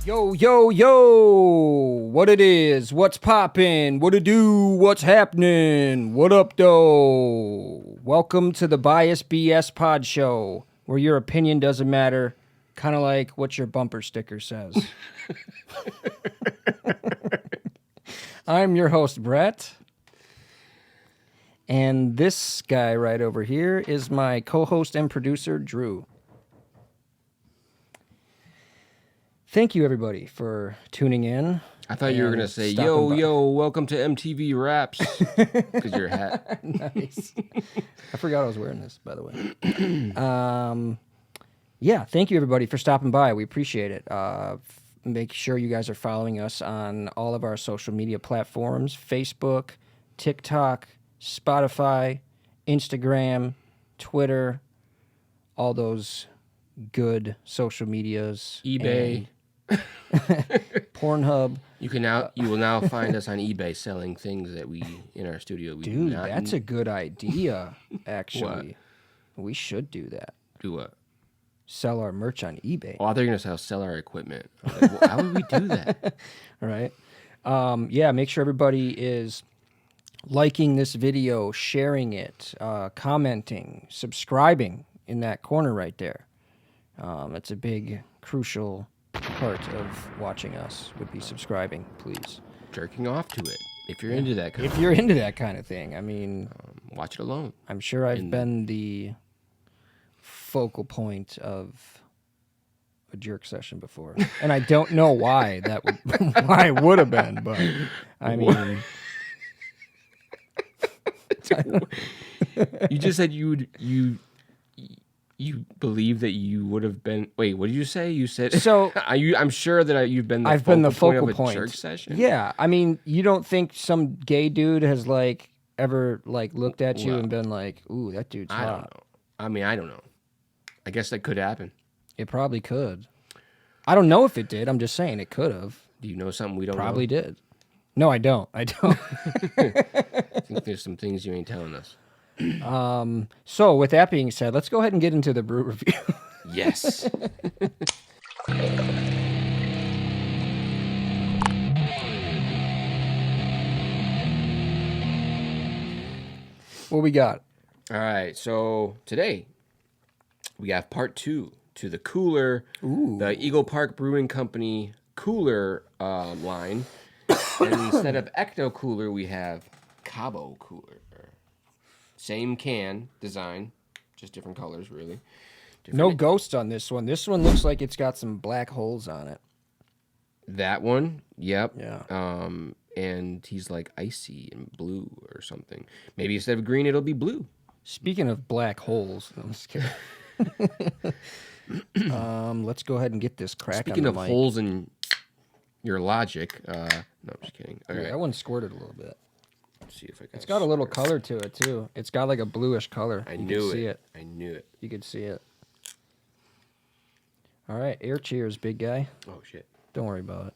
Yo, yo, yo! What it is? What's poppin'? What it do? What's happening? What up, though? Welcome to the Bias BS PodShow, where your opinion doesn't matter, kind of like what your bumper sticker says. I'm your host, Bret, and this guy right over here is my co-host and producer, Drew. Thank you, everybody, for tuning in. I thought you were going to say, yo, welcome to MTV Raps, because your hat. Nice. I forgot I was wearing this, by the way. Yeah, thank you, everybody, for stopping by. We appreciate it. Make sure you guys are following us on all of our social media platforms, Facebook, TikTok, Spotify, Instagram, Twitter, all those good social medias. eBay. Pornhub. You will now find us on eBay selling things that we in our studio. Dude, that's a good idea. Actually, What? We should do that. Do what? Sell our merch on eBay. Oh, I thought you were gonna sell our equipment. I was like, well, how would we do that? All right. Yeah. Make sure everybody is liking this video, sharing it, commenting, subscribing in that corner right there. It's a big, crucial part of watching us would be subscribing, please. Jerking off to it if you're into that. If you're into that kind of thing, I mean, watch it alone. I'm sure I've been the focal point of a jerk session before, and I don't know why that would why it would have been, but I mean, you just said you believe that you would have been. Wait, what did you say? You said so. I'm sure that you've been. I've been the focal of a point. Jerk session. Yeah, I mean, you don't think some gay dude has like ever like looked at you and been like, "Ooh, that dude's hot." I don't know. I mean, I don't know. I guess that could happen. It probably could. I don't know if it did. I'm just saying it could have. Do you know something we don't Probably know? did. No, I don't. I don't. I think there's some things you ain't telling us. So with that being said, let's go ahead and get into the brew review. Yes. What we got? All right. So today we have part 2 to the cooler, the Eagle Park Brewing Company cooler line. And instead of Ecto Cooler, we have Cabo Cooler. Same can design, just different colors, really. No ghost on this one. This one looks like it's got some black holes on it. That one, yep. Yeah. And he's like icy and blue or something. Maybe instead of green, it'll be blue. Speaking of black holes, no, I'm just kidding. Let's go ahead and get this crack. Speaking on the of mic. holes in your logic, no, I'm just kidding. Yeah, that one squirted a little bit. Let's see if I can. It's got a little color to it too. It's got like a bluish color. I You knew can it. see it. I knew it. You could see it. All right, air cheers, big guy. Oh shit! Don't worry about it.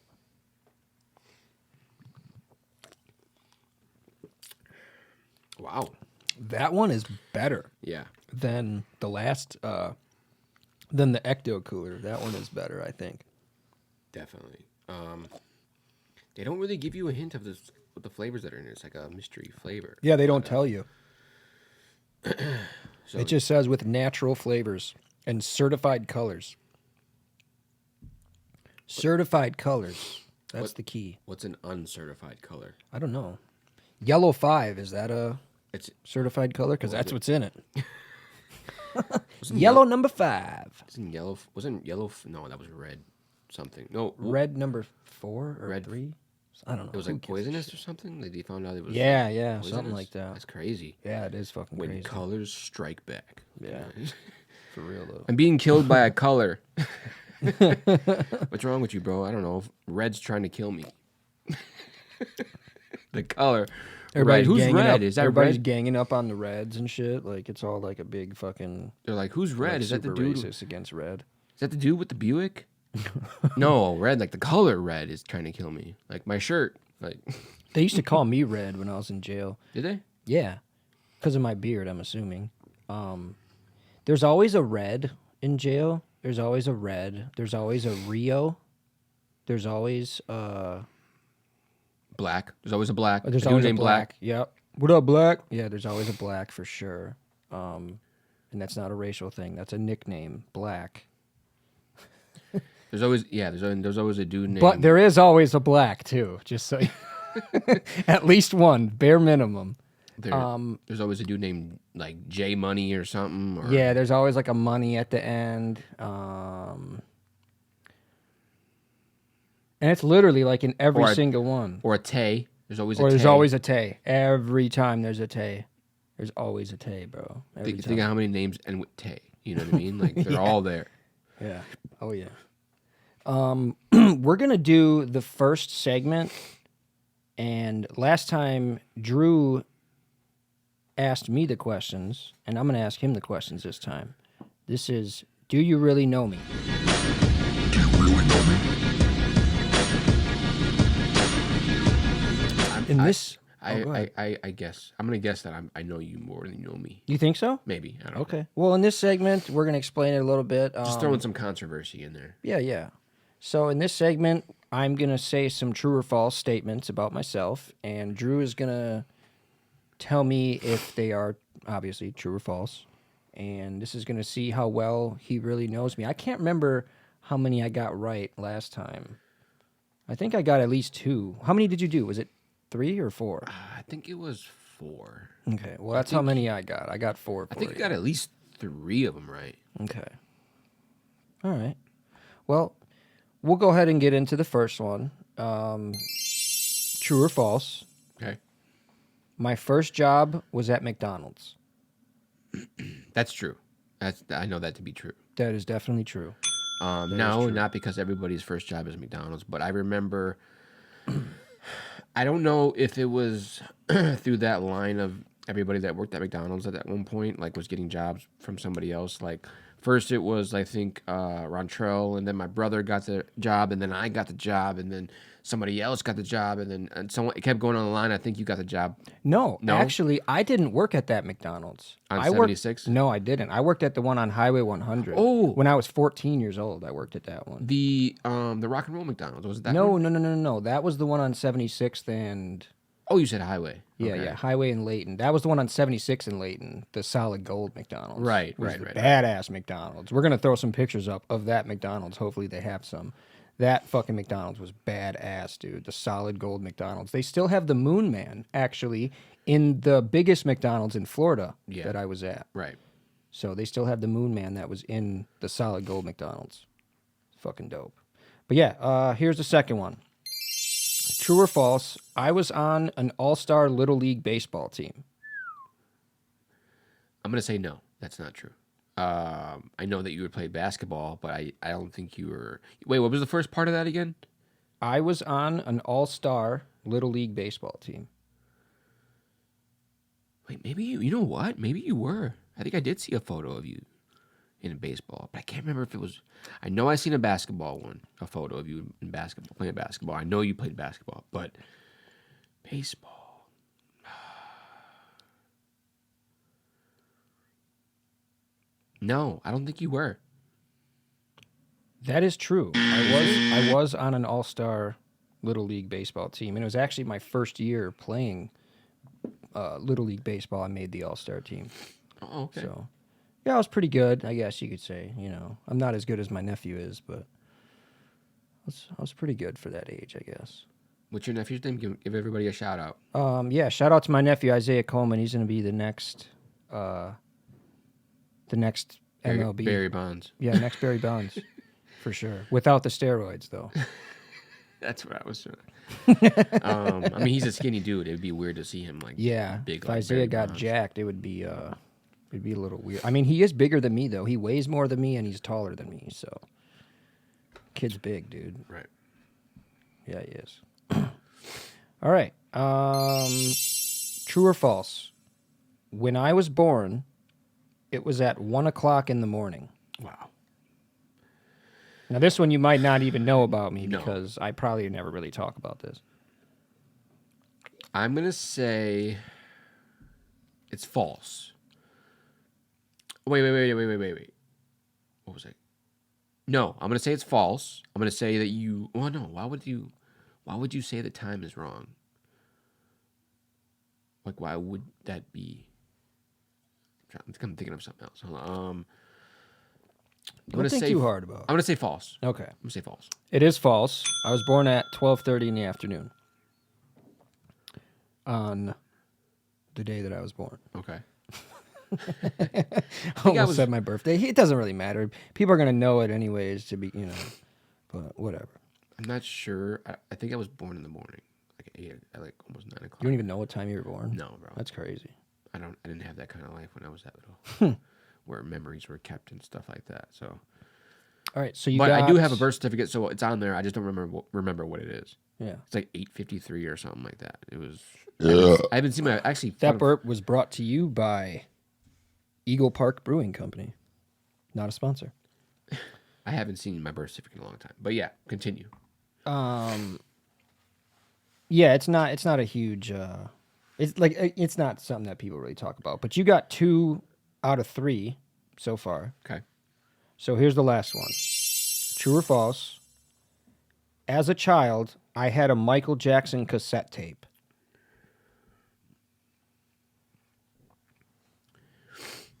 Wow. That one is better Yeah. than the last, than the Ecto Cooler. That one is better, I think. Definitely. They don't really give you a hint of what the flavors that are in it. It's like a mystery flavor. Yeah, they don't tell you. So It just says with natural flavors and certified colors. Certified colors. That's the key. what's an uncertified color? I don't know. Yellow 5, is that a It's certified color? Because that's what's in it. wasn't Yellow number 5. Wasn't yellow? Wasn't yellow? No, that was red. Something. No. Red number 4 or Red. 3? I don't know. It was Who like gives a poisonous shit? or something. Like they found out it was. Yeah, like, yeah, something poisonous? like that. That's crazy. Yeah, it is fucking When crazy. colors strike back. Yeah. For real, though. I'm being killed by a color. What's wrong with you, bro? I don't know. Red's trying to kill me. The color. Everybody's Red. Who's ganging red? Up, Is that everybody's red? ganging up on the Reds and shit. Like, it's all like a big fucking... They're like, who's red? like, Is that the super dude? racist against Red. Is that the dude with the Buick? No, red. Like the color red is trying to kill me. Like my shirt. Like. They used to call me Red when I was in jail. Did they? Yeah. Because of my beard, I'm assuming. There's always a Red in jail. There's always a Red. There's always a Rio. There's always Black. There's always a black. there's a dude always a named black. Yep. What up, black? Yeah, there's always a black for sure. And that's not a racial thing. That's a nickname, black. There's always there's always a dude named. But there is always a black too. Just so at least one, bare minimum. There's always a dude named like J Money or something. Or, Yeah, there's always like a money at the end. And it's literally like in every single one. Or a Tay. There's always a Or Tay. there's always a Tay. Every time there's a Tay. There's always a Tay, bro. Think of how many names end with Tay. You know what I mean? Like they're all there. Yeah. Oh yeah. We're gonna do the first segment, and last time Drew asked me the questions, and I'm gonna ask him the questions this time. This is, do you really know me? Do you really know me? I guess I'm gonna guess that I know you more than you know me. You think so? Maybe. I don't know. Okay. Well, in this segment, we're gonna explain it a little bit. Just throwing some controversy in there. Yeah. So in this segment, I'm going to say some true or false statements about myself, and Drew is going to tell me if they are obviously true or false. And this is going to see how well he really knows me. I can't remember how many I got right last time. I think I got at least 2. How many did you do? Was it 3 or 4? I think it was 4. Okay, well, that's how many I got. I got 4. I think you got at least 3 of them right. Okay. All right. Well, we'll go ahead and get into the first one. True or false? Okay. My first job was at McDonald's. That's true. I know that to be true. That is definitely true. No, not because everybody's first job is McDonald's, but I remember. I don't know if it was through that line of everybody that worked at McDonald's at that one point, like was getting jobs from somebody else. Like first it was, I think, Rontrell, and then my brother got the job, and then I got the job, and then somebody else got the job, and then someone, it kept going on the line. I think you got the job. No, actually, I didn't work at that McDonald's. On 76? No, I didn't. I worked at the one on Highway 100. Oh. When I was 14 years old, I worked at that one. The rock and roll McDonald's, was it that No, one? no. That was the one on 76th and... Oh, you said Highway. Yeah, Okay. yeah, Highway and Layton. That was the one on 76 and Layton, the solid gold McDonald's. Right. Badass McDonald's. We're going to throw some pictures up of that McDonald's. Hopefully they have some. That fucking McDonald's was badass, dude. The solid gold McDonald's. They still have the Moon Man, actually, in the biggest McDonald's in Florida that I was at. Right. So they still have the Moon Man that was in the solid gold McDonald's. Fucking dope. But yeah, here's the second one. True or false, I was on an all-star Little League baseball team. I'm going to say no. That's not true. I know that you would play basketball, but I don't think you were... Wait, what was the first part of that again? I was on an all-star Little League baseball team. Wait, maybe you know what? Maybe you were. I think I did see a photo of you in baseball, but I can't remember if it was... I know I seen a basketball one, a photo of you in basketball, playing basketball. I know you played basketball, but baseball... No, I don't think you were. That is true. I was on an all-star Little League baseball team, and it was actually my first year playing Little League baseball. I made the all-star team. Oh, okay. So, yeah, I was pretty good, I guess you could say. You know, I'm not as good as my nephew is, but I was pretty good for that age, I guess. What's your nephew's name? Give everybody a shout out. Yeah, shout out to my nephew Isaiah Coleman. He's going to be the next MLB. Barry Bonds. Yeah, next Barry Bonds, for sure. Without the steroids, though. That's what I was doing. I mean, he's a skinny dude. It'd be weird to see him like big. If like Isaiah Barry got Bonds. jacked, it'd be a little weird. I mean, he is bigger than me, though. He weighs more than me, and he's taller than me. So, kid's big, dude. Right. Yeah, he is. All right. True or false? When I was born, it was at 1:00 in the morning. Wow. Now, this one you might not even know about me No. because I probably never really talk about this. I'm gonna say it's false. Wait. What was it? No, I'm gonna say it's false. I'm gonna say that you. Well, no. Why would you? Why would you say the time is wrong? Like, why would that be? I'm thinking of something else. Hold on. Don't think too hard about it. I'm gonna say false. Okay. I'm gonna say false. It is false. I was born at 12:30 in the afternoon on the day that I was born. Okay. I almost said my birthday. It doesn't really matter. People are going to know it anyways to be, but whatever. I'm not sure. I think I was born in the morning, like 8, at like almost 9 o'clock. You don't even know what time you were born? No, bro. That's crazy. I didn't have that kind of life when I was that little, where memories were kept and stuff like that. So. All right, so I do have a birth certificate, so it's on there. I just don't remember what it is. Yeah. It's like 853 or something like that. It was. Yeah. I haven't seen my actually. That burp was brought to you by Eagle Park Brewing Company. Not a sponsor. I haven't seen my birth certificate in a long time, but yeah, continue. Yeah, it's not a huge. It's not something that people really talk about. But you got 2 out of 3 so far. Okay. So here's the last one. True or false? As a child, I had a Michael Jackson cassette tape.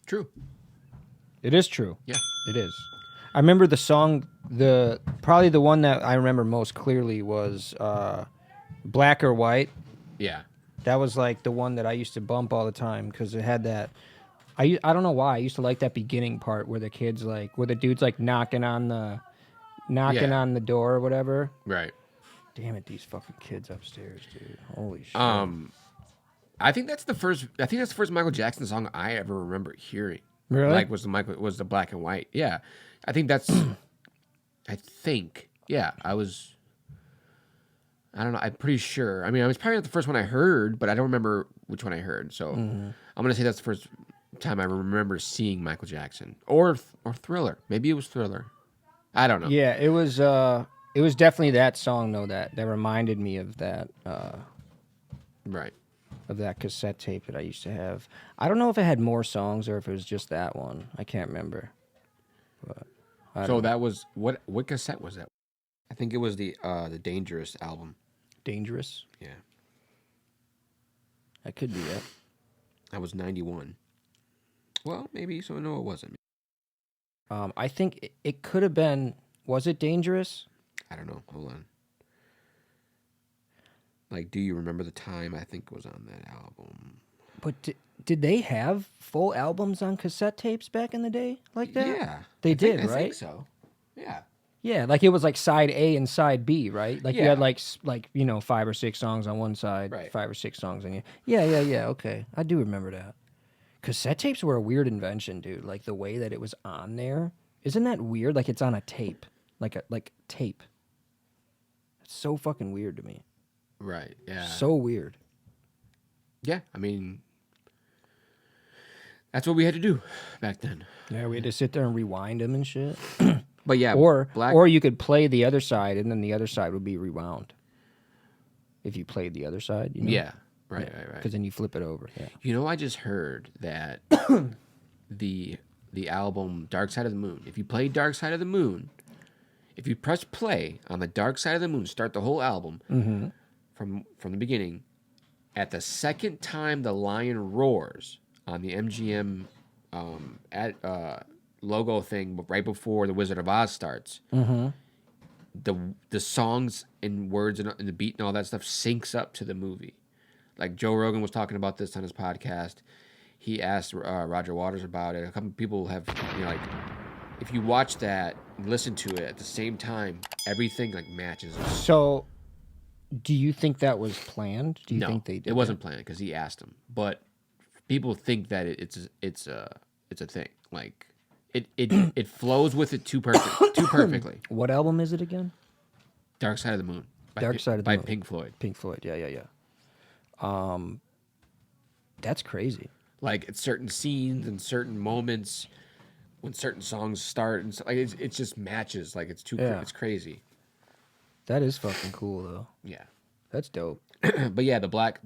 True. It is true. Yeah. It is. I remember the song, probably the one that I remember most clearly was Black or White. Yeah. That was like the one that I used to bump all the time because it had that. I don't know why. I used to like that beginning part where the kids where the dude's like knocking on the door or whatever. Right. Damn it, these fucking kids upstairs, dude. Holy shit. I think that's the first Michael Jackson song I ever remember hearing. Really? Like was the Black and White. Yeah. I think that's. Yeah. I don't know. I'm pretty sure. I mean, I was probably not the first one I heard, but I don't remember which one I heard. So I'm gonna say that's the first time I remember seeing Michael Jackson or Thriller. Maybe it was Thriller. I don't know. Yeah, it was definitely that song though that reminded me of that Right. of that cassette tape that I used to have. I don't know if it had more songs or if it was just that one. I can't remember. But So that was what cassette was that? I think it was the Dangerous album. Dangerous. Yeah. That could be it. That was 91. Well, maybe. So no, it wasn't. I think it could have been. Was it Dangerous? I don't know. Hold on. Like, do you remember the time? I think was on that album. But did they have full albums on cassette tapes back in the day like that? Yeah, They did, I right? think so. Yeah. Yeah, like it was like side A and side B, right? Like you Yeah. had like 5 or 6 songs on one side, Right. 5 or 6 songs on the. Yeah. Okay, I do remember that. Cassette tapes were a weird invention, dude. Like the way that it was on there, isn't that weird? Like it's on a tape, like tape. It's so fucking weird to me. Right. Yeah. So weird. Yeah. I mean, that's what we had to do back then. Yeah, we had to sit there and rewind them and shit. But yeah, Or you could play the other side, and then the other side would be rewound. If you played the other side, you know? Yeah. Right. Because then you flip it over. Yeah. You know, I just heard that the album Dark Side of the Moon. If you play Dark Side of the Moon, if you press play on the Dark Side of the Moon, start the whole album from the beginning. At the second time the lion roars on the MGM logo thing, right before the Wizard of Oz starts, the songs and words and the beat and all that stuff syncs up to the movie. Like Joe Rogan was talking about this on his podcast. He asked Roger Waters about it. A couple people have, like, if you watch that and listen to it at the same time, everything like matches up. So, do you think that was planned? Do you No, think they did? it wasn't planned because he asked him. But people think that it's a thing. Like it flows with it too perfectly. What album is it again? Dark Side of the Moon. Dark Side of the Moon. by Pink Floyd. Pink Floyd. Yeah. That's crazy. Like at certain scenes and certain moments when certain songs start and like it just matches. Like it's it's crazy. That is fucking cool though. Yeah. That's dope. But yeah, the black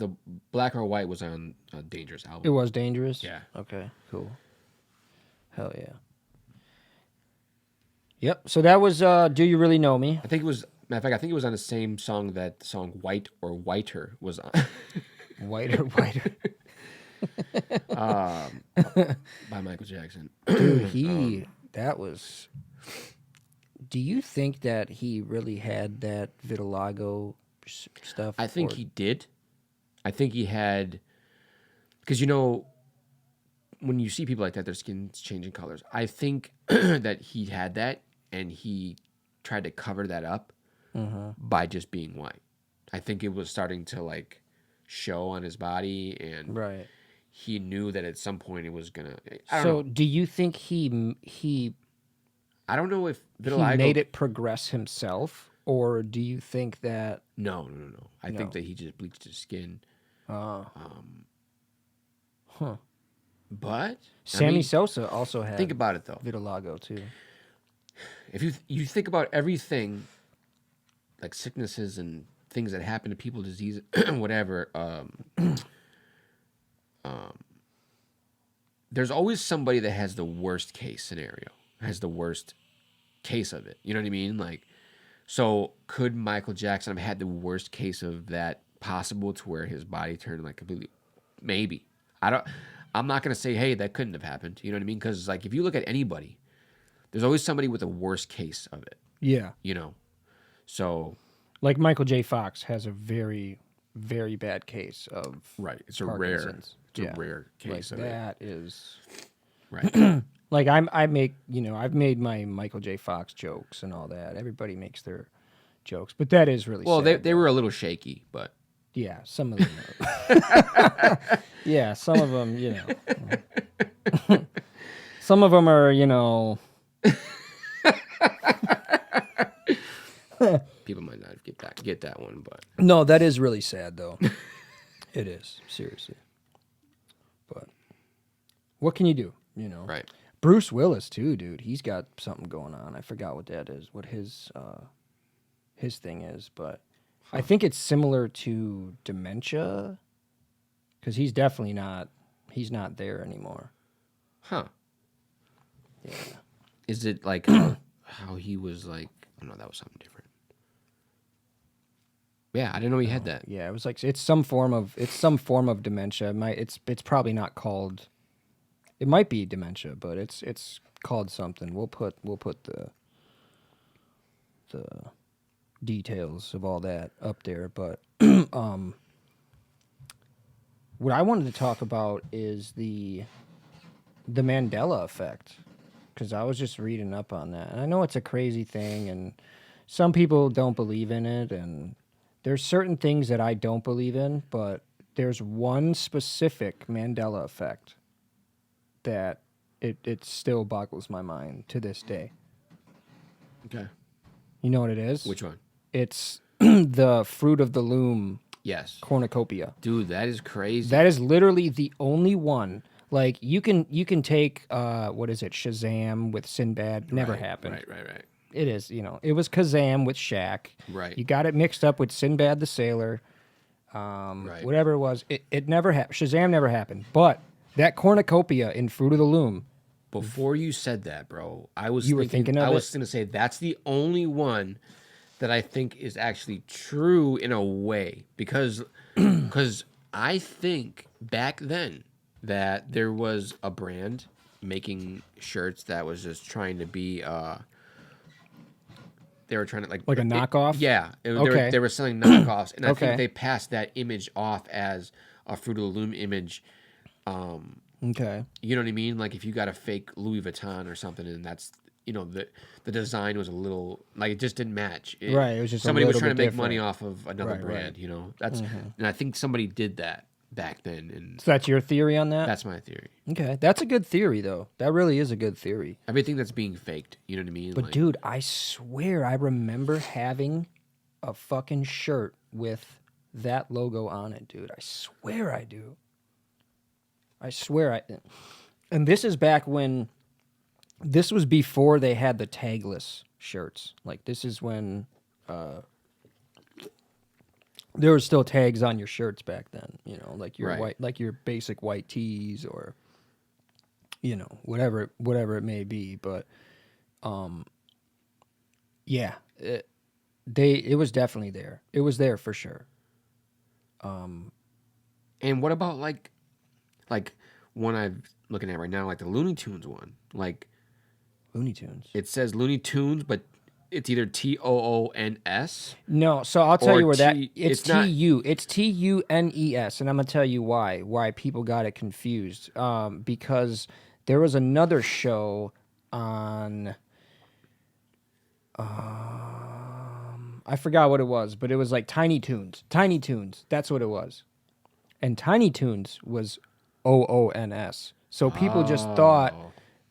or white was on a Dangerous album. It was Dangerous? Yeah. Okay, cool. Hell yeah. Yep. So that was Do You Really Know Me? I think it was, matter of fact, I think it was on the same song that the song White or Whiter was on. Whiter. By Michael Jackson. Dude, that was... Do you think that he really had that vitiligo stuff? I think he did. I think he had, because when you see people like that, their skin's changing colors. I think that he had that, and he tried to cover that up by just being white. I think it was starting to like show on his body, and Right. he knew that at some point it was gonna. So do you think he I don't know if he vitiligo made it progress himself, or do you think that... No. I think No. that he just bleached his skin. Huh. But Sammy Sosa also had think about it though. vitiligo too. If you think about everything, like sicknesses and things that happen to people, diseases, whatever, there's always somebody that has the worst case scenario, has the worst case of it. You know what I mean? Like, so could Michael Jackson have had the worst case of that possible, to where his body turned like completely? Maybe. I'm not gonna say, hey, that couldn't have happened. You know what I mean? Because like if you look at anybody, there's always somebody with a worst case of it. Yeah. So Like Michael J. Fox has a very, very bad case of right, it's a Parkinson's. rare case like of that is... it. Right. Like I make, I've made my Michael J. Fox jokes and all that. Everybody makes their jokes, but that is really Well, sad. they were a little shaky, but Yeah, some of them are. Yeah, some of them, some of them are, people might not get that one, but No, that is really sad, though. It is, seriously. But what can you do, right. Bruce Willis, too, dude. He's got something going on. I forgot what that is, what his thing is, but I think it's similar to dementia, because he's definitely he's not there anymore. Huh. Yeah. Is it like how he was like, oh no, that was something different. Yeah, I didn't know he had that. Yeah, it was like it's some form of dementia. It's probably not called. It might be dementia, but it's called something. We'll put the details of all that up there. But what I wanted to talk about is the Mandela Effect, because I was just reading up on that, and I know it's a crazy thing, and some people don't believe in it, and there's certain things that I don't believe in, but there's one specific Mandela Effect that it still boggles my mind to this day. Okay. You know what it is? Which one? It's the Fruit of the Loom Yes. cornucopia. Dude, that is crazy. That is literally the only one. Like you can take what is it, Shazam with Sinbad? Never Right, happened. Right. It is, it was Kazam with Shaq. Right. You got it mixed up with Sinbad the Sailor. Right. Whatever it was, it never happened. Shazam never happened. But that cornucopia in Fruit of the Loom. Before you said that, bro, I was thinking of I was it? going to say that's the only one that I think is actually true in a way, because I think back then that there was a brand making shirts that was just trying to be they were trying to like a knockoff? Okay. They were selling knockoffs, and I Okay. think they passed that image off as a Fruit of the Loom image. Okay. You know what I mean? Like if you got a fake Louis Vuitton or something, and that's the design was a little like it just didn't match. Right, it was just a somebody was little trying to bit make money different. off of another Right, brand. right. That's and I think somebody did that back then, and So that's your theory on that? that's my theory. Okay. That's a good theory, though. That really is a good theory. Everything that's being faked. You know what I mean? But, Like, dude, I swear I remember having a fucking shirt with that logo on it, dude. I swear I do. I swear I... And this is back when... This was before they had the tagless shirts. Like, this is when... there were still tags on your shirts back then, like your Right. white, like your basic white tees or, whatever it may be. But Yeah, it was definitely there. It was there for sure. And what about like one I'm looking at right now, like the Looney Tunes one? Like Looney Tunes. it says Looney Tunes, but it's either TOONS. No, so I'll tell Or you where that T- it's it's not- TU. It's TUNES, and I'm gonna tell you why people got it confused. Because there was another show on. I forgot what it was, but it was like Tiny Toons. Tiny Toons. That's what it was. And Tiny Toons was OONS. So people just thought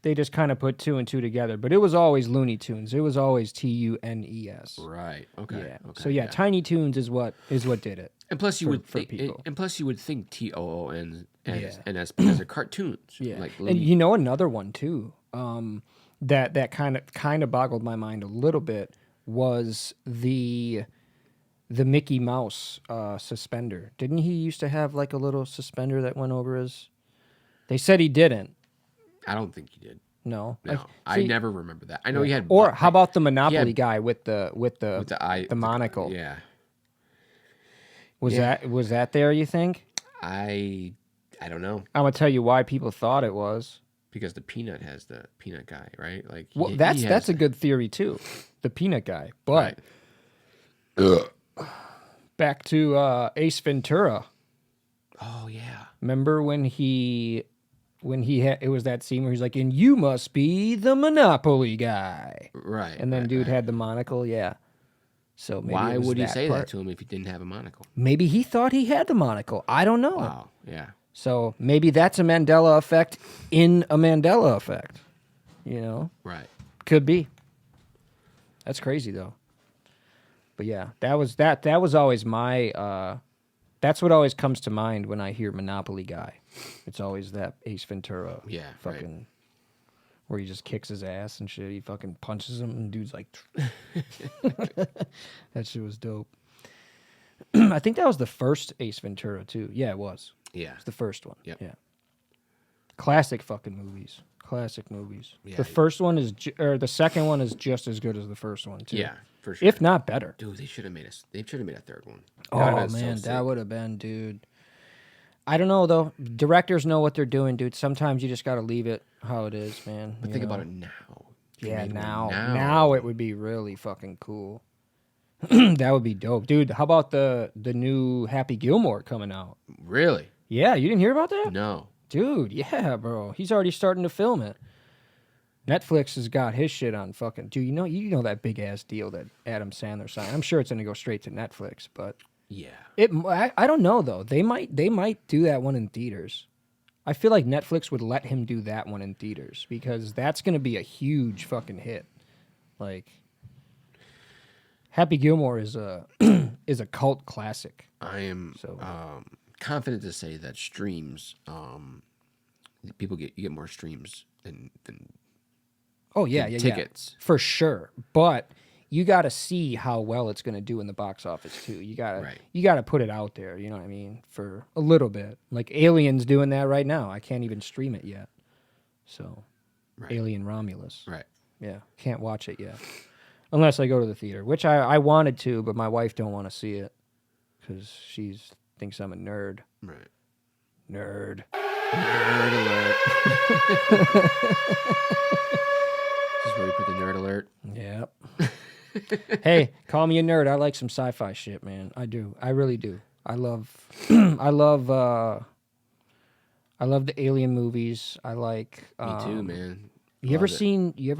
they just kind of put two and two together, but it was always Looney Tunes. It was always TUNES. Right. Okay. Yeah. Okay. So yeah, Tiny Toons is what did it. And plus, you would for think, people. and plus you would think TOONS Yeah. NS because they're cartoons. Yeah. Like And Looney- you know another one too. That kind of boggled my mind a little bit was the Mickey Mouse suspender. Didn't he used to have like a little suspender that went over his? They said he didn't. I don't think he did. No. No, I see- never remember that. I know he had. Or how about the Monopoly had- guy with the eye, monocle? Yeah. Was that there? You think? I don't know, I'm gonna tell you why people thought it was. because the peanut has the peanut guy, right? Like Well, he that's has a good theory too, the peanut guy. But Right. back to Ace Ventura. Oh yeah. Remember when he had it was that scene where he's like, "And you must be the Monopoly guy," Right. and then right, dude right. had the monocle. Yeah. So maybe Why it was would he say part. that to him if he didn't have a monocle? Maybe he thought he had the monocle. I don't know. Wow. Yeah. So maybe that's a Mandela effect in a Mandela effect. You know, Right. could be. That's crazy though. But yeah, that was always my. That's what always comes to mind when I hear Monopoly guy. It's always that Ace Ventura. Yeah, Fucking. right. Where he just kicks his ass and shit. He fucking punches him and dude's like. That shit was dope. I think that was the first Ace Ventura too. Yeah, it was. Yeah. It's the first one. Yep. Yeah. Classic fucking movies. Classic movies. Yeah. The first one is, or the second one is just as good as the first one too. Yeah. For sure. If not better. Dude, they should have made us. They should have made a third one. Oh That would've been man, so that sick. would have been, dude. I don't know though. Directors know what they're doing, dude. Sometimes you just got to leave it how it is, man. But you think know? about it now. If you Yeah, made one now it would be really fucking cool. That would be dope, dude. How about the new Happy Gilmore coming out? Really? Yeah, you didn't hear about that? No. Dude, yeah, bro. He's already starting to film it. Netflix has got his shit on fucking. Dude, you know that big ass deal that Adam Sandler signed. I'm sure it's gonna go straight to Netflix, but Yeah. I don't know though. They might do that one in theaters. I feel like Netflix would let him do that one in theaters because that's gonna be a huge fucking hit. Like, Happy Gilmore is a is a cult classic. I am So- confident to say that streams, you get more streams than Oh yeah, than yeah, tickets. for sure. But you got to see how well it's going to do in the box office too. You got Right. to put it out there. You know what I mean? For a little bit, like Alien's doing that right now. I can't even stream it yet. So, Right. Alien Romulus. Right. Yeah, can't watch it yet, unless I go to the theater, which I wanted to, but my wife don't want to see it because she thinks I'm a nerd. Right. Nerd. Nerd alert. This is where we put the nerd alert. Yep. Hey, call me a nerd. I like some sci-fi shit, man. I do. I really do. I love I love the Alien movies. I like Me too, man. You ever Love it.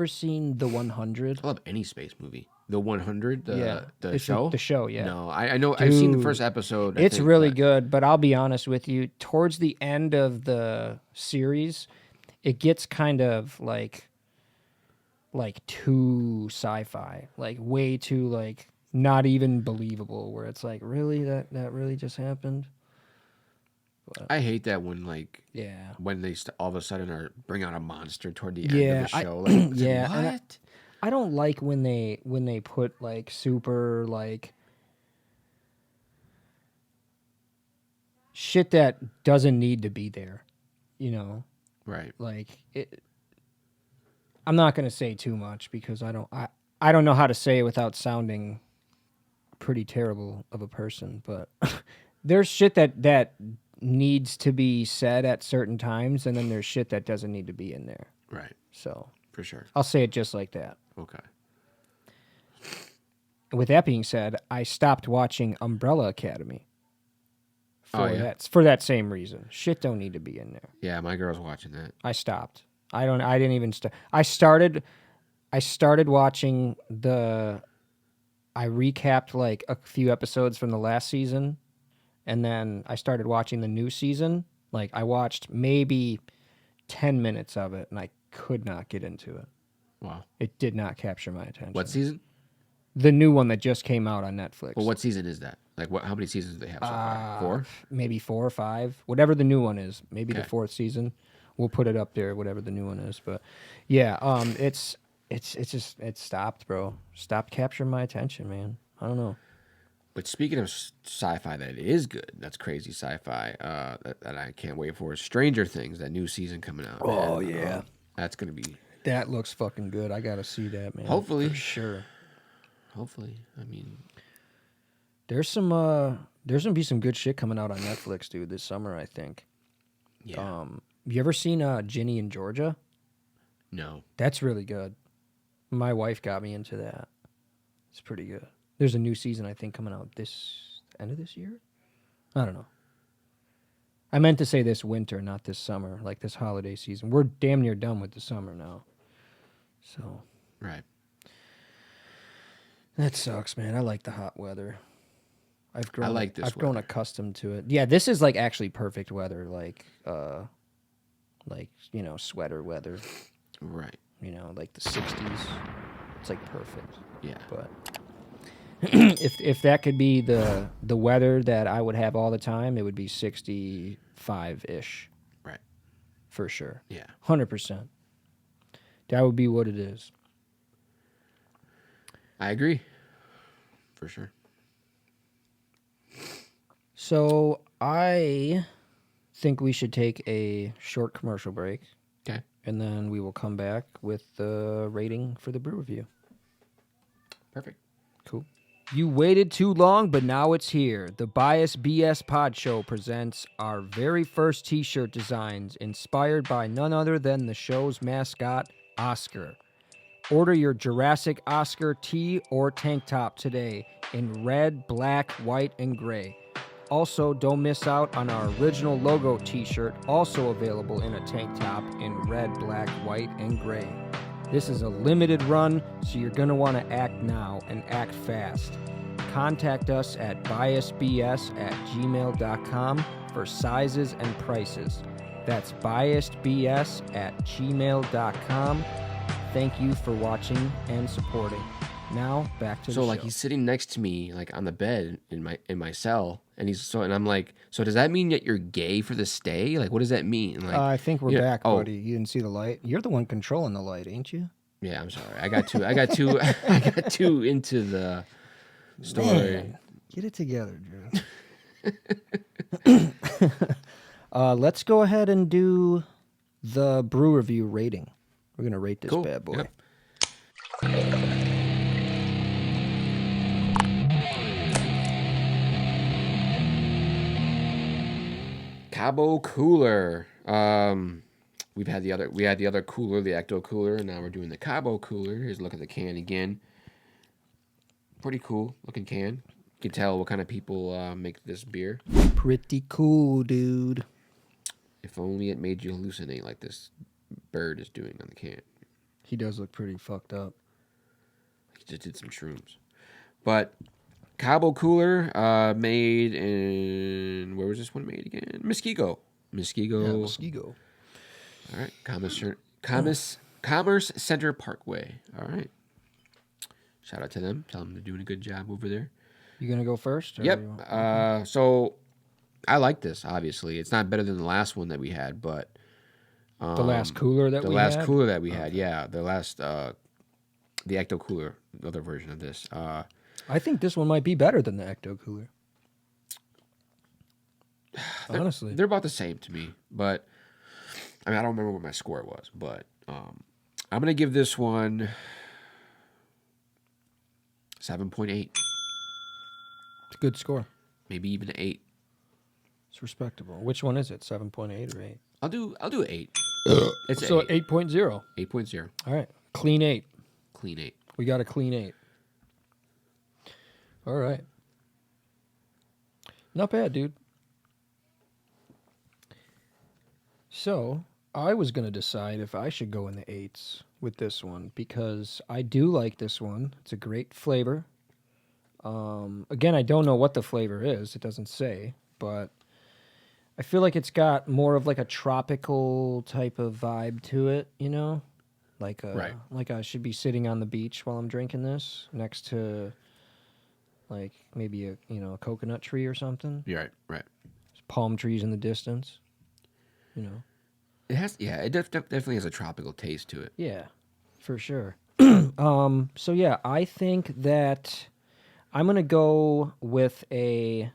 seen The 100? I love any space movie. The 100, the It's show. The show, yeah. No, I know. I've seen the Dude, first episode. I It's think, really but- good, but I'll be honest with you, towards the end of the series, it gets kind of like too sci-fi, like way too like not even believable, where it's like, really that really just happened? I hate that when Yeah. when they all of a sudden bring out a monster toward the end Yeah, of the I- show. Like, it's like, yeah, and what? I don't like when they put like super like shit that doesn't need to be there, you know? Right. Like it, I'm not gonna say too much because I I don't know how to say it without sounding pretty terrible of a person, but there's shit that needs to be said at certain times, and then there's shit that doesn't need to be in there. Right. So For sure. I'll say it just like that. Okay. With that being said, I stopped watching Umbrella Academy for that same reason. Shit don't need to be in there. Yeah, my girl's watching that. I stopped. I didn't even start. I started watching I recapped like a few episodes from the last season, and then I started watching the new season. Like I watched maybe 10 minutes of it, and I could not get into it. Wow. It did not capture my attention. What season? The new one that just came out on Netflix. Well, what season is that? Like, how many seasons do they have so far? 4? Maybe 4 or 5. Whatever the new one is. Maybe the Okay. 4th season. We'll put it up there, whatever the new one is. But yeah, it's just it stopped, bro. Stopped capturing my attention, man. I don't know. But speaking of sci-fi that is good, that's crazy sci-fi that I can't wait for is Stranger Things, that new season coming out. Oh, man. yeah. That's going to be... That looks fucking good. I gotta see that, man. Hopefully. For sure. Hopefully. I mean... There's gonna be some good shit coming out on Netflix, dude, this summer, I think. Yeah. You ever seen Ginny in Georgia? No. That's really good. My wife got me into that. It's pretty good. There's a new season, I think, coming out this end of this year? I don't know. I meant to say this winter, not this summer, like this holiday season. We're damn near done with the summer now. So, Right. that sucks, man. I like the hot weather. I've grown like this I've grown weather. accustomed to it. Yeah, this is like actually perfect weather, like sweater weather, Right. like the 60s. It's like perfect. Yeah. But if that could be the weather that I would have all the time, it would be 65-ish Right. for sure. Yeah. 100%. That would be what it is. I agree. For sure. So I think we should take a short commercial break, Okay. and then we will come back with the rating for the brew review. Perfect. Cool. You waited too long, but now it's here. The Bias BS PodShow presents our very first t-shirt designs inspired by none other than the show's mascot, Oscar. Order your Jurassic Oscar tee or tank top today in red, black, white, and gray. Also, don't miss out on our original logo t-shirt, also available in a tank top in red, black, white, and gray. This is a limited run, so you're going to want to act now and act fast. Contact us at biasbs@gmail.com for sizes and prices. That's biasedbs@gmail.com. Thank you for watching and supporting. Now, back to the show. So like he's sitting next to me like on the bed in my cell, and I'm like, so does that mean that you're gay for the stay? Like, what does that mean? Like, I think we're yeah, back, oh. buddy. You didn't see the light? You're the one controlling the light, ain't you? Yeah, I'm sorry. I got too into the story. Man, get it together, Drew. Let's go ahead and do the brew review rating. We're going to rate this Cool. bad boy. Yep. Cabo Cooler. We had the other cooler, the Ecto Cooler, and now we're doing the Cabo Cooler. Here's a look at the can again. Pretty cool looking can. You can tell what kind of people make this beer. Pretty cool, dude. If only it made you hallucinate like this bird is doing on the can. He does look pretty fucked up. He just did some shrooms. But Cabo Cooler, made in, where was this one made again? Muskego. Yeah, Muskego. All right. Commerce Center Parkway. All right. Shout out to them. Tell them they're doing a good job over there. You going to go first? Or Yep. you want- So I like this, obviously. It's not better than the last one that we had, but... the last cooler that the we last had? cooler that we had, yeah. The last, the Ecto Cooler, the other version of this. I think this one might be better than the Ecto Cooler. Honestly. They're about the same to me, but... I mean, I don't remember what my score was, but I'm going to give this one 7.8. It's a good score. Maybe even 8. It's respectable. Which one is it? 7.8 or 8? I'll do 8. It's So 8. 8.0. 8.0. All right. Clean 8. Clean 8. We got a clean 8. All right. Not bad, dude. So, I was going to decide if I should go in the 8s with this one because I do like this one. It's a great flavor. Again, I don't know what the flavor is. It doesn't say, but I feel like it's got more of like a tropical type of vibe to it, you know? Like I should be sitting on the beach while I'm drinking this next to like maybe a coconut tree or something. You're right. There's palm trees in the distance, you know. It has, yeah, it definitely has a tropical taste to it. Yeah, for sure. So yeah, I think that I'm going to go with I'm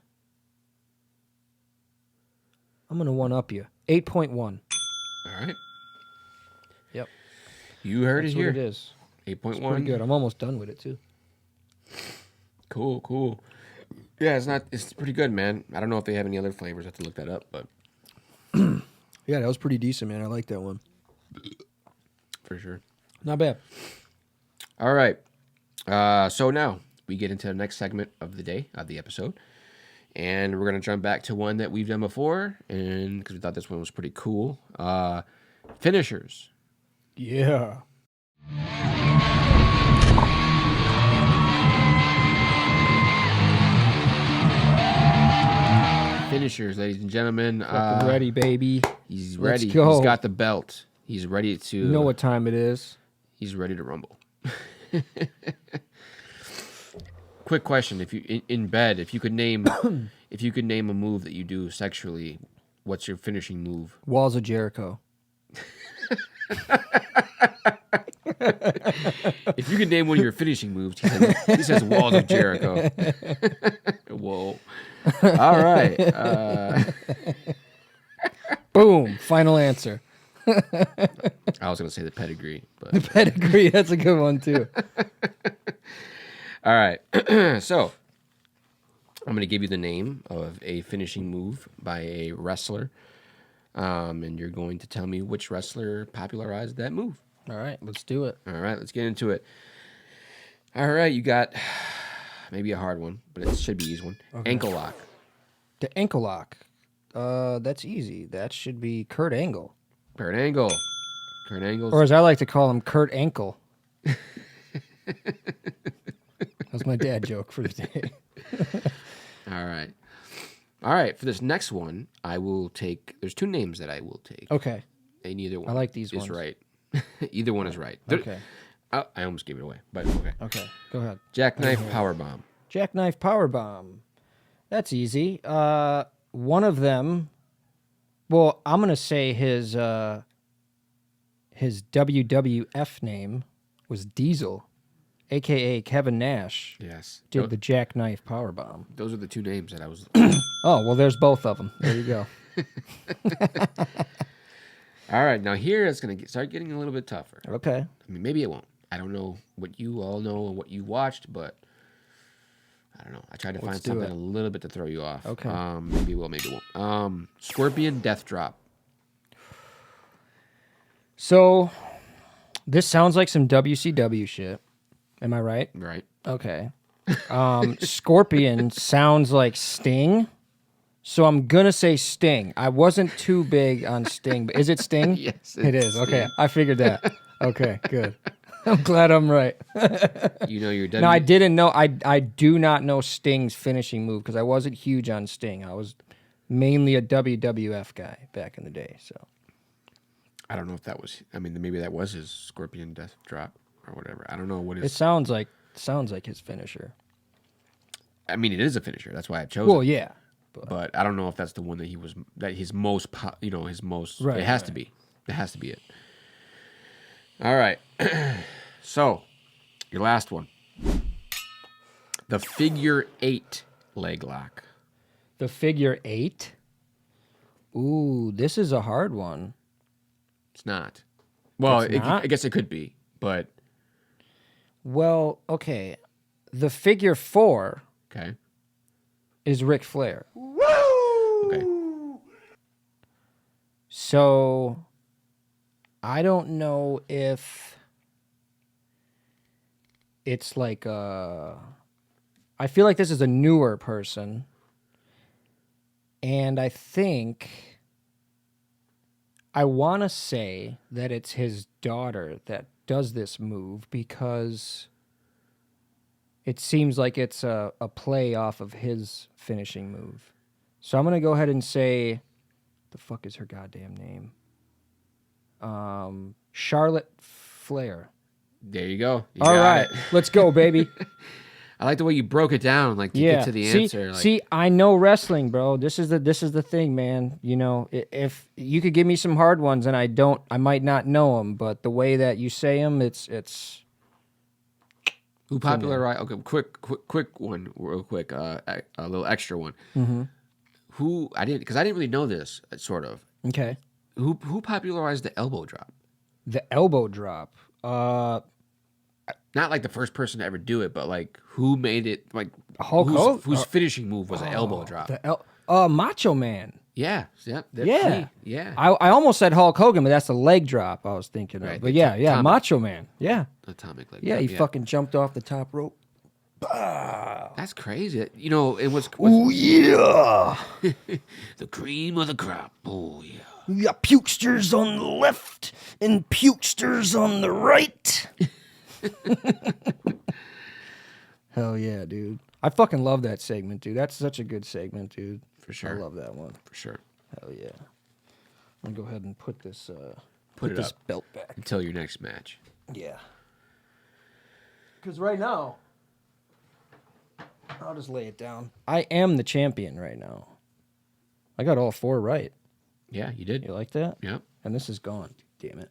going to one-up you. 8.1. All right. Yep. You heard That's it here. what it is. 8.1. It's pretty good. I'm almost done with it, too. Cool. Yeah, it's pretty good, man. I don't know if they have any other flavors. I have to look that up, but Yeah, that was pretty decent, man. I like that one. for sure. Not bad. All right. So now we get into the next segment of the day, of the episode. And we're going to jump back to one that we've done before, and because we thought this one was pretty cool. Finishers. Yeah. Finishers, ladies and gentlemen. Fucking ready, baby. He's Let's ready. go. He's got the belt. He's ready to. You know what time it is. He's ready to rumble. Quick question: if you in bed, if you could name a move that you do sexually, what's your finishing move? Walls of Jericho. If you could name one of your finishing moves, he says Walls of Jericho. Whoa! All right. Boom. Final answer. I was gonna say the pedigree, but The pedigree. That's a good one, too. all right. So I'm gonna give you the name of a finishing move by a wrestler, and you're going to tell me which wrestler popularized that move. All right. Let's do it. All right, let's get into it. All right, you got maybe a hard one, but it should be an easy one. Okay. Ankle lock. The ankle lock. That's easy. That should be Kurt Angle. Kurt Angle. Kurt Angle's. Or as I like to call him, Kurt Ankle. That's my dad joke for the day. All right. All right, for this next one, I will take. There's two names that I will take. Okay. And either one I like these is ones. right. Either one is right. Okay. I almost gave it away, but okay. Okay. Go ahead. Jackknife powerbomb. Jackknife powerbomb. That's easy. One of them. Well, I'm gonna say his WWF name was Diesel, aka Kevin Nash. Yes. Did the Jackknife powerbomb. Those are the two names that I was. Oh well, there's both of them. There you go. All right, now here it's gonna start getting a little bit tougher. Okay. I mean, maybe it won't. I don't know what you all know and what you watched, but I don't know. I tried to find Let's do something it. a little bit to throw you off. Okay. Maybe it will, maybe it won't. Scorpion death drop. So, this sounds like some WCW shit. Am I right? Right. Okay. Scorpion sounds like Sting. So I'm going to say Sting. I wasn't too big on Sting, but is it Sting? Yes, It it's is. Okay. Sting. I figured that. Okay, good. I'm glad I'm right. You know your No, I didn't know. I do not know Sting's finishing move because I wasn't huge on Sting. I was mainly a WWF guy back in the day. So I don't know if that was. I mean, maybe that was his scorpion death drop or whatever. I don't know what it his. sounds like his finisher. I mean, it is a finisher. That's why I chose Well, it. yeah. But I don't know if that's the one that his most. His most. Right, It has to be. It has to be it. All right. So, your last one. The figure 8 leg lock. The figure 8? Ooh, this is a hard one. It's not. Well, It's not? I guess it could be, but Well, okay. the figure 4 Okay. is Ric Flair. Okay. So I don't know if it's like I feel like this is a newer person. And I think I want to say that it's his daughter that does this move because it seems like it's a play off of his finishing move. So I'm going to go ahead and say, the fuck is her goddamn name? Charlotte Flair. There you go. You All got right, it. let's go, baby. I like the way you broke it down, like to get to the answer. Like, See, I know wrestling, bro. This is the thing, man. You know, if you could give me some hard ones, and I might not know them, but the way that you say them, it's. who popularized? Okay, quick one, real quick. A little extra one. Mm-hmm. Who I didn't, because I didn't really know this. Sort of. Okay. Who popularized the elbow drop? The elbow drop. Not like the first person to ever do it, but like who made it? Like Hulk Hogan? whose finishing move was an elbow drop? Macho Man. Yeah, yeah, Yeah. yeah. I almost said Hulk Hogan, but that's the leg drop I was thinking of. Right, But the yeah, atomic- Macho Man. Yeah. Atomic leg Yeah, drop, he fucking jumped off the top rope. That's crazy. You know, it was Yeah. the cream of the crop. Oh yeah. You got pukesters on the left and pukesters on the right. Hell yeah, dude. I fucking love that segment, dude. That's such a good segment, dude. For sure. I love that one. For sure. Hell yeah. I'm gonna go ahead and put this Put it this up. belt back. Until your next match. Yeah. Because right now, I'll just lay it down. I am the champion right now. I got all 4 right. Yeah, you did. You like that? Yep. And this is gone. Damn it.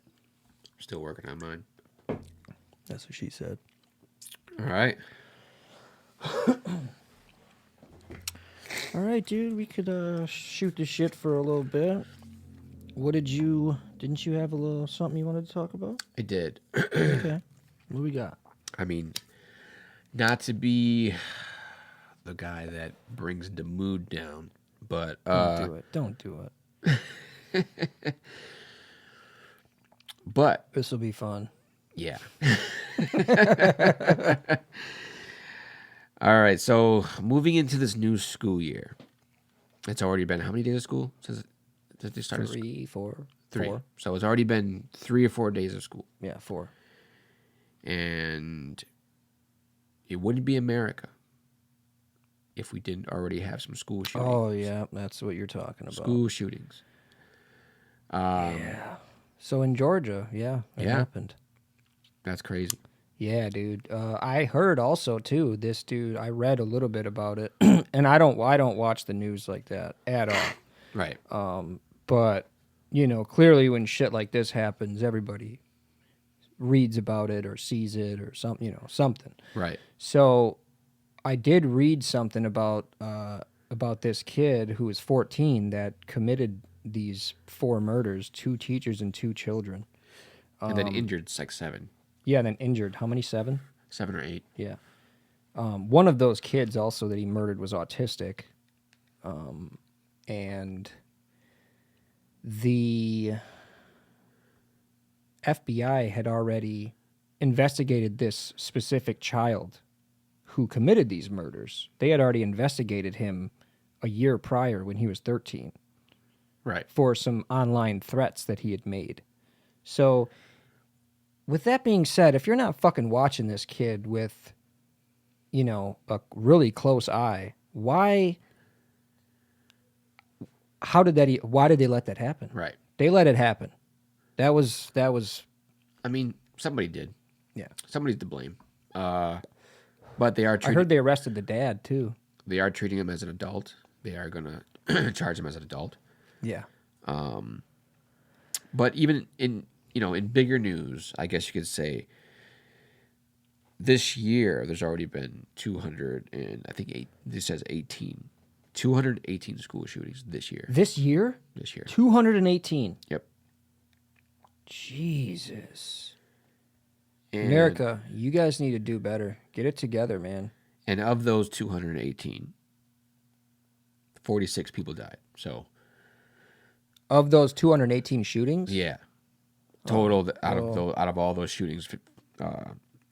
Still working on mine. That's what she said. All right. All right, dude. We could shoot the shit for a little bit. Didn't you have a little something you wanted to talk about? I did. Okay. What we got? I mean, not to be the guy that brings the mood down, but Don't do it. But This will be fun. yeah. All right, so moving into this new school year. It's already been how many days of school since they started? 3, 4. 3. 4. So it's already been 3 or 4 days of school. Yeah, 4. And it wouldn't be America if we didn't already have some school shootings. Oh yeah, that's what you're talking about. School shootings. Yeah. So in Georgia, it happened. That's crazy. Yeah, dude. I heard also too. This dude, I read a little bit about it, and I don't watch the news like that at all. Right. But you know, clearly when shit like this happens, everybody reads about it or sees it or something. You know, something. Right. So I did read something about this kid who was 14 that committed these 4 murders, 2 teachers and 2 children. And then injured like 7. Yeah, then injured. How many? 7? 7 or 8. Yeah. One of those kids also that he murdered was autistic. And the FBI had already investigated this specific child who committed these murders. They had already investigated him a year prior when he was 13 Right. for some online threats that he had made. So, with that being said, if you're not fucking watching this kid with, you know, a really close eye, why did they let that happen? Right. They let it happen. That was I mean, somebody did. yeah. Somebody's to blame. But they are I treating heard they arrested the dad too. they are treating him as an adult. They are going to charge him as an adult. Yeah. But even in bigger news, I guess you could say this year there's already been 200 and I think this says 218 school shootings this year. This year? 218. Yep. Jesus. And, America, you guys need to do better. Get it together, man. And of those 218, 46 people died. So, Of those 218 shootings, yeah, total out of all those shootings,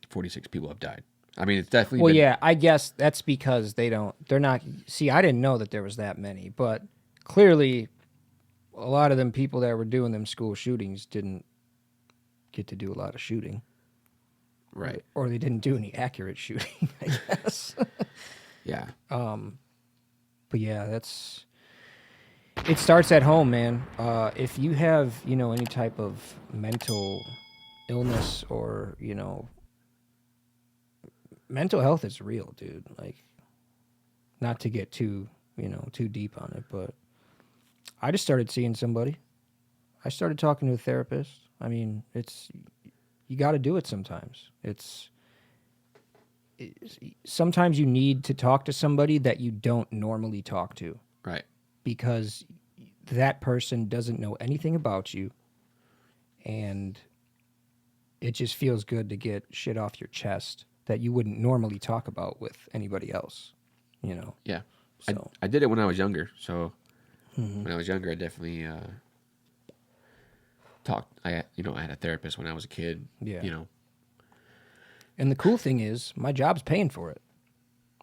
46 people have died. I mean, it's definitely well, been, yeah, I guess that's because they're not. See, I didn't know that there was that many, but clearly, a lot of them people that were doing them school shootings didn't get to do a lot of shooting, right. or they didn't do any accurate shooting, I guess. Yeah. But yeah, it starts at home, man. If you have, any type of mental illness or, mental health is real, dude. Like, not to get too deep on it, but I just started seeing somebody. I started talking to a therapist. I mean, you got to do it sometimes. Sometimes you need to talk to somebody that you don't normally talk to. Right. Because that person doesn't know anything about you, and it just feels good to get shit off your chest that you wouldn't normally talk about with anybody else, Yeah. So I did it when I was younger. So when I was younger, I definitely talked. I had a therapist when I was a kid. Yeah. You know. And the cool thing is, my job's paying for it.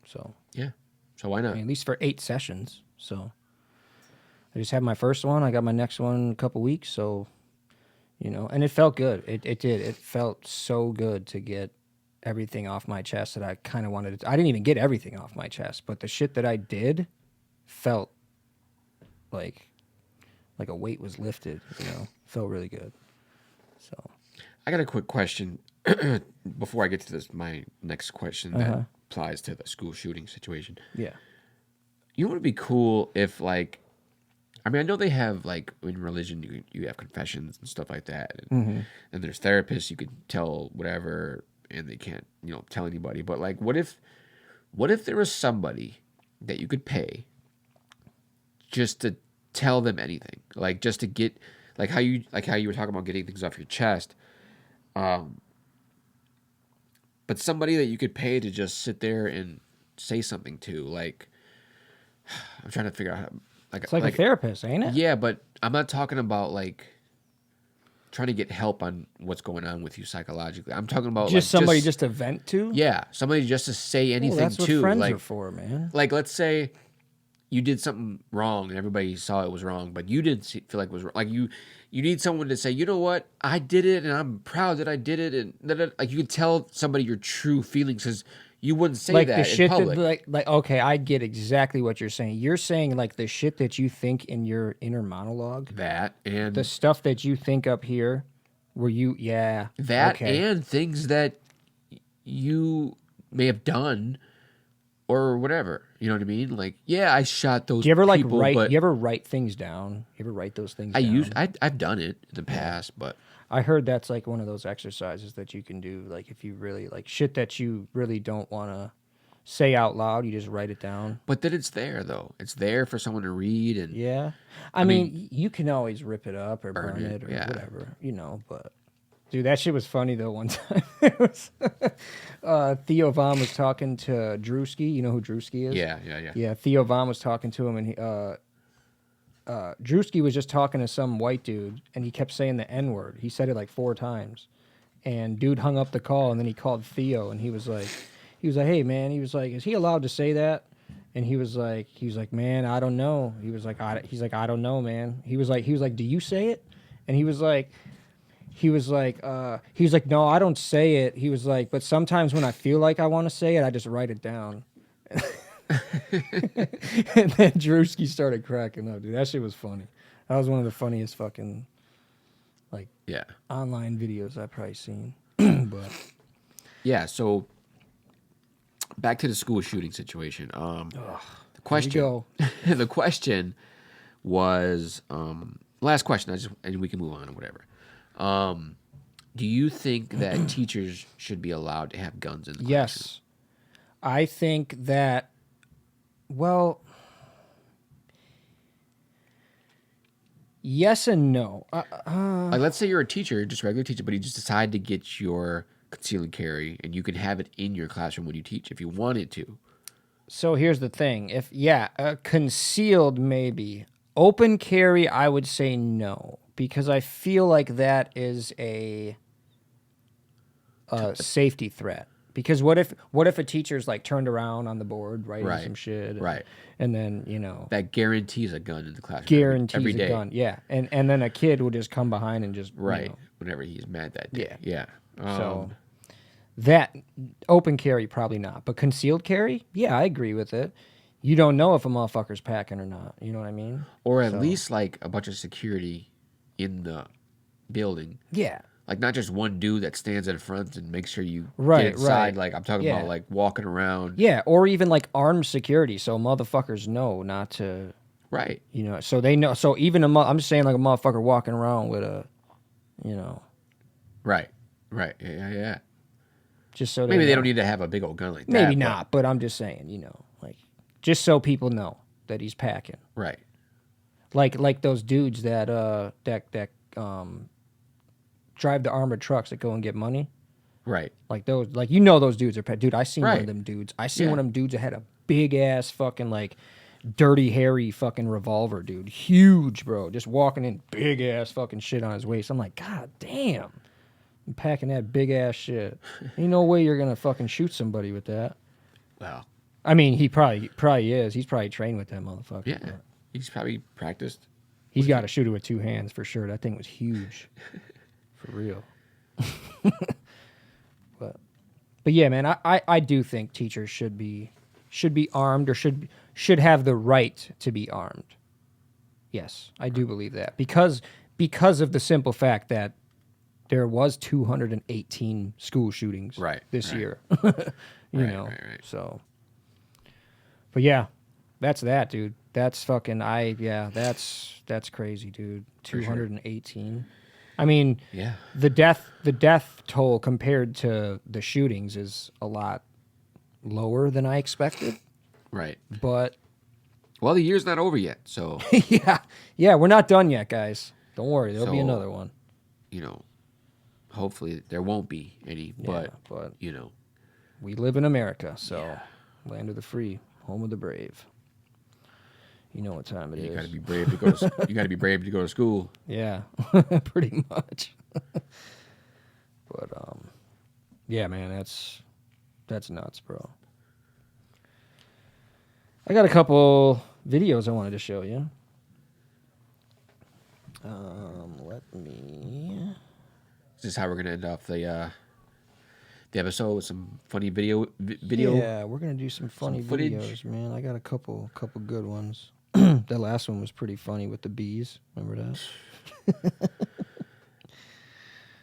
So Yeah. So why not? I mean, at least for 8 sessions. So I just had my first one. I got my next one in a couple weeks. So, and it felt good. It did. It felt so good to get everything off my chest that I kind of wanted to. I didn't even get everything off my chest, but the shit that I did felt like a weight was lifted, Felt really good. So I got a quick question before I get to this. My next question that applies to the school shooting situation. yeah. You know what would be cool if, like, I mean, I know they have, like, in religion, you have confessions and stuff like that. And there's therapists, you could tell whatever, and they can't, tell anybody. But, like, what if there was somebody that you could pay just to tell them anything? Like, just to get, like how you were talking about getting things off your chest. But somebody that you could pay to just sit there and say something to, like, I'm trying to figure out how, It's like a therapist, ain't it? yeah, but I'm not talking about, like, trying to get help on what's going on with you psychologically. I'm talking about Just like, somebody just to vent to? yeah, somebody just to say Well, anything that's what to, friends like, are for, man. like, let's say you did something wrong and everybody saw it was wrong, but you didn't feel like it was wrong. Like, you need someone to say, you know what, I did it and I'm proud that I did it, and like, you could tell somebody your true feelings, because you wouldn't say Like that the shit in public. that, like, okay, I get exactly what you're saying. You're saying, like, the shit that you think in your inner monologue, That and the stuff that you think up here, where you, yeah, that okay. and things that you may have done or whatever. You know what I mean? Like, yeah, I shot those Do you ever like people, write? but You ever write things down? You ever write those things down? I've done it in the past, but I heard that's like one of those exercises that you can do. Like, if you really like shit that you really don't want to say out loud, you just write it down. then it's there though. It's there for someone to read, and Yeah, I mean, you can always rip it up or burn it, it or yeah. whatever, But dude, that shit was funny though. One time, it was, Theo Von was talking to Drewski. You know who Drewski is? yeah. Yeah, Theo Von was talking to him, and he, Drewski was just talking to some white dude, and he kept saying the N-word. He said it like 4 times, and dude hung up the call, and then he called Theo, and he was like, hey man, he was like, is he allowed to say that? And he was like, man, I don't know. He was like, I don't know, man. He was like, do you say it? And he was like, no, I don't say it. He was like, but sometimes when I feel like I want to say it, I just write it down. And then Drewski started cracking up, dude. That shit was funny. That was one of the funniest fucking, like, yeah. online videos I've probably seen. But Yeah, so back to the school shooting situation. The question, go. the question was, last question. And we can move on or whatever. Do you think that teachers should be allowed to have guns in the classroom? Yes, I think that. Well, yes and no. Like, let's say you're a teacher, just a regular teacher, but you just decide to get your conceal and carry, and you can have it in your classroom when you teach if you wanted to. So here's the thing. Concealed maybe. Open carry, I would say no, because I feel like that is a safety threat. Because what if a teacher's like turned around on the board writing some shit, and then that guarantees a gun in the classroom. Guarantees every day. a gun, yeah, and then a kid will just come behind and just whenever he's mad that day, yeah. So that open carry probably not, but concealed carry, yeah, I agree with it. You don't know if a motherfucker's packing or not. You know what I mean? Or at least like a bunch of security in the building. Yeah. Like not just one dude that stands in front and makes sure you Right, get inside. right. Like I'm talking about like walking around. Yeah, or even like armed security, so motherfuckers know not to. Right. So they know. So even I'm just saying like a motherfucker walking around with a, Right. Right. Yeah. Just so maybe they know. don't need to have a big old gun like that. Maybe not, but I'm just saying, like just so people know that he's packing. Right. Like those dudes that drive the armored trucks that go and get money. Right. Like those, those dudes are dude. I seen one Right. of them dudes. I seen one of them dudes that had a big ass fucking like dirty hairy fucking revolver, dude. Huge, bro. Just walking in big ass fucking shit on his waist. I'm like, God damn. I'm packing that big ass shit. Ain't no way you're gonna fucking shoot somebody with that. Wow. I mean, he probably is. He's probably trained with that motherfucker. Yeah. But He's probably practiced. he's got to shoot it with two hands for sure. That thing was huge. For real. But yeah, man, I do think teachers should be armed or should have the right to be armed. Yes, I do believe that. Because of the simple fact that there was 218 school shootings this year. you know. Right. So but yeah, that's that, dude. That's fucking that's crazy, dude. 218. I mean, the death toll compared to the shootings is a lot lower than I expected. Right. But well, the year's not over yet, so yeah, we're not done yet, guys. Don't worry, there'll be another one. Hopefully there won't be any, but we live in America, so land of the free, home of the brave. You know what time it is. You gotta be brave to go to. You gotta be brave to go to school. Yeah, pretty much. But yeah, man, that's nuts, bro. I got a couple videos I wanted to show you. Let me. Is this how we're gonna end off the episode with some funny video? Yeah, we're gonna do some funny footage. videos, man. I got a couple good ones. That last one was pretty funny with the bees. Remember that?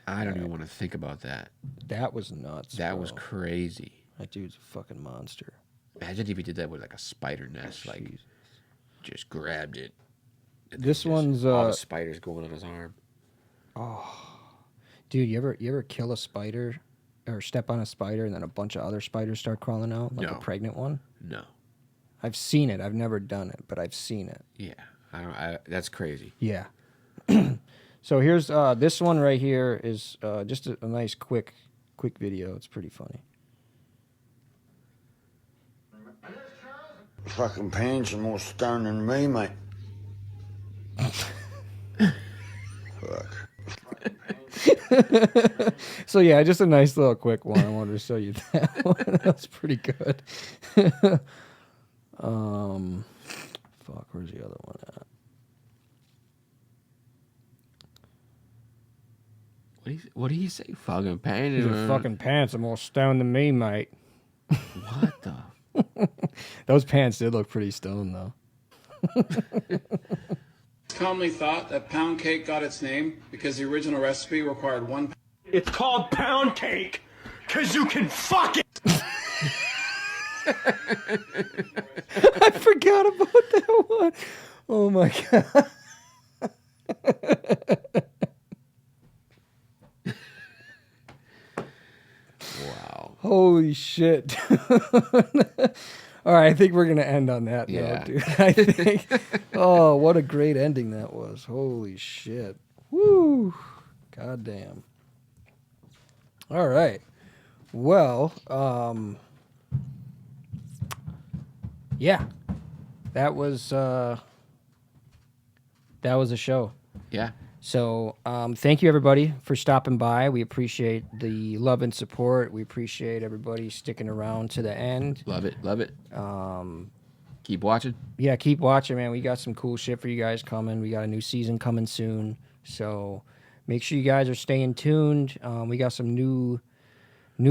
I don't even want to think about that. That was nuts. That bro. was crazy. That dude's a fucking monster. Imagine if he did that with like a spider nest, like just grabbed it. And This then one's all the spiders going on his arm. Dude, you ever kill a spider or step on a spider and then a bunch of other spiders start crawling out, like No. a pregnant one? No. I've seen it. I've never done it, but I've seen it. Yeah, that's crazy. Yeah. So here's this one right here is just a nice quick video. It's pretty funny. Fucking pants are more stern than me, mate. Fuck. So yeah, just a nice little quick one. I wanted to show you that one. That was pretty good. Fuck, where's the other one at? What did he say? Fucking pants. Your fucking pants are more stoned than me, mate. What the? Those pants did look pretty stoned, though. It's commonly thought that pound cake got its name because the original recipe required 1 pound. It's called pound cake, because you can fuck it. I forgot about that one. Oh my god. Wow. Holy shit. All right, I think we're going to end on that note, dude. I think, oh, what a great ending that was. Holy shit. Woo. God damn. All right. Well, yeah, that was a show. Yeah. So thank you, everybody, for stopping by. We appreciate the love and support. We appreciate everybody sticking around to the end. Love it. Love it. Keep watching. Yeah, keep watching, man. We got some cool shit for you guys coming. We got a new season coming soon. So make sure you guys are staying tuned. We got some new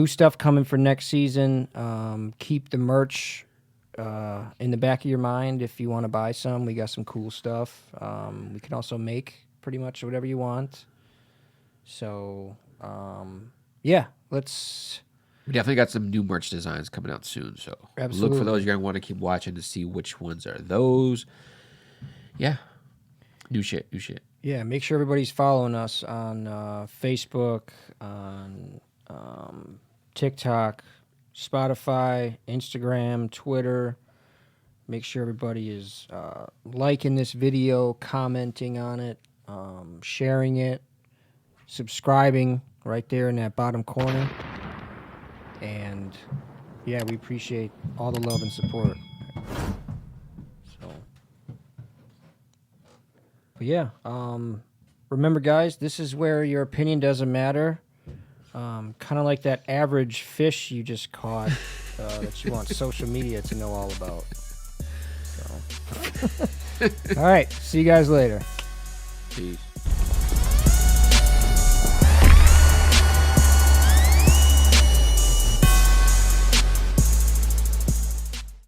stuff coming for next season. Keep the merch in the back of your mind if you want to buy some. We got some cool stuff. We can also make pretty much whatever you want. So, yeah, let's... We definitely got some new merch designs coming out soon, so Absolutely. look for those. You're going to want to keep watching to see which ones are those. Yeah. New shit. Yeah, make sure everybody's following us on Facebook, on TikTok, Spotify, Instagram, Twitter. Make sure everybody is liking this video, commenting on it, sharing it, subscribing right there in that bottom corner. And yeah, we appreciate all the love and support. So, but yeah, remember, guys, this is where your opinion doesn't matter. Kind of like that average fish you just caught that you want social media to know all about. So, all right, see you guys later. Peace.